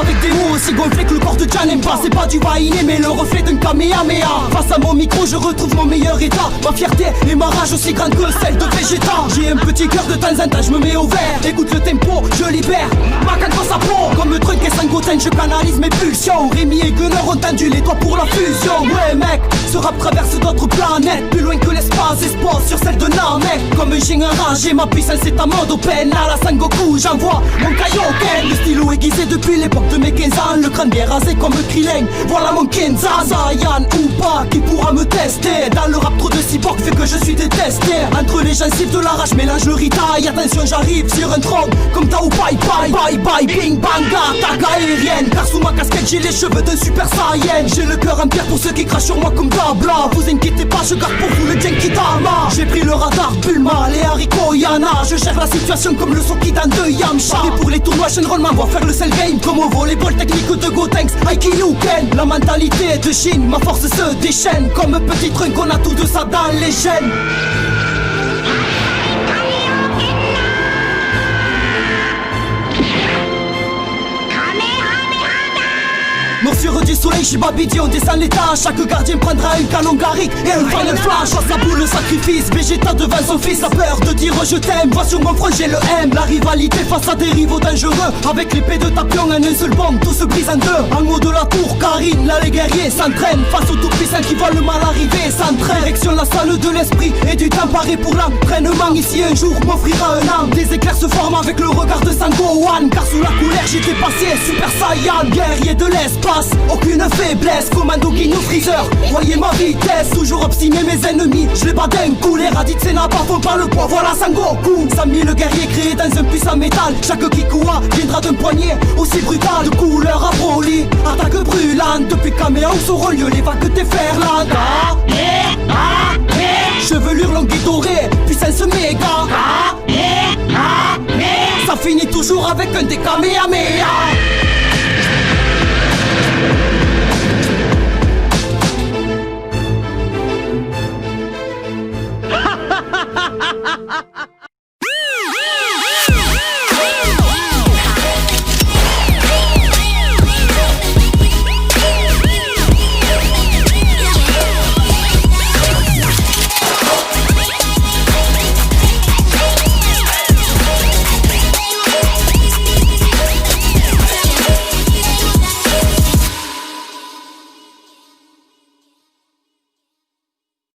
avec des mots aussi gonflés que le corps de Janemba. C'est pas du va-et-vient mais le reflet d'un Kamehameha. Face à mon micro je retrouve mon meilleur état. Ma fierté et ma rage aussi grande que celle de Vegeta. J'ai un petit cœur de temps en temps, je me mets au vert. Écoute le tempo, je libère ma canne dans sa peau. Comme le truc et Sangoten, je canalise mes pulsions. Rémi et Gunner ont tendu les doigts pour la fusion. Ouais mec, ce rap traverse d'autres planètes, plus loin que l'espace et se pose sur celle de Namek. Comme un chien enragé, ma puissance est à mode open. À la Sangoku, j'envoie mon Kaioken. Le stylo aiguisé depuis l'époque de mes 15 ans. Le crâne bien rasé comme Krillin, voilà mon Kenza. Saiyan ou pas, qui pourra me tester? Dans le rap trop de cyborg fait que je suis détesté. Entre les gencives de la rage, mélange le ritaille. Attention j'arrive sur un tronc comme Tao Pai Pai. Bye bye, bing banga, attaque aérienne. Car sous ma casquette j'ai les cheveux d'un super saiyan. J'ai le cœur en pierre pour ceux qui crachent sur moi comme Blabla. Vous inquiétez pas, je garde pour vous le Genkidama. J'ai pris le radar, Bulma, les haricots, Yana. Je gère la situation comme le Sokidan de Yamcha. Et pour les tournois, Shenron m'envoie faire le cell game. Comme au volleyball technique de Gotenks, Aikyuken. La mentalité de Shin, ma force se déchaîne. Comme petit trunk, on a tout de ça dans les gènes. Morsure du soleil, Shibabidi, on descend l'étage. Chaque gardien prendra un canon garrick et un final flash. Face à bout le sacrifice, Vegeta devant son fils. A peur de dire je t'aime, vois sur mon front j'ai le M. La rivalité face à des rivaux dangereux. Avec l'épée de Tapion en un seul bond, tout se brise en deux. En haut de la tour, Karine, là les guerriers s'entraînent. Face au tout puissant qui voit le mal arriver, s'entraîne. Direction la salle de l'esprit et du temps paré pour l'entraînement. Ici un jour m'offrira un an. Des éclairs se forment avec le regard de Sangohan. Car sous la colère j'étais passé Super Saiyan. Guerrier de l'espace, aucune faiblesse, commando Ginyu Freezer. Voyez ma vitesse, toujours obstiné mes ennemis. Je les bats d'un coup, les raditz et Nappa font pas le poids, voilà Sangoku. 100 000 guerriers créés dans un puissant métal. Chaque Kikua viendra d'un poignet aussi brutal. De couleur abolie, attaque brûlante. Depuis Kamehang auront lieu les vagues déferlantes. Chevelure longue et dorée, puissance méga. Ça finit toujours avec un des Kamehameha.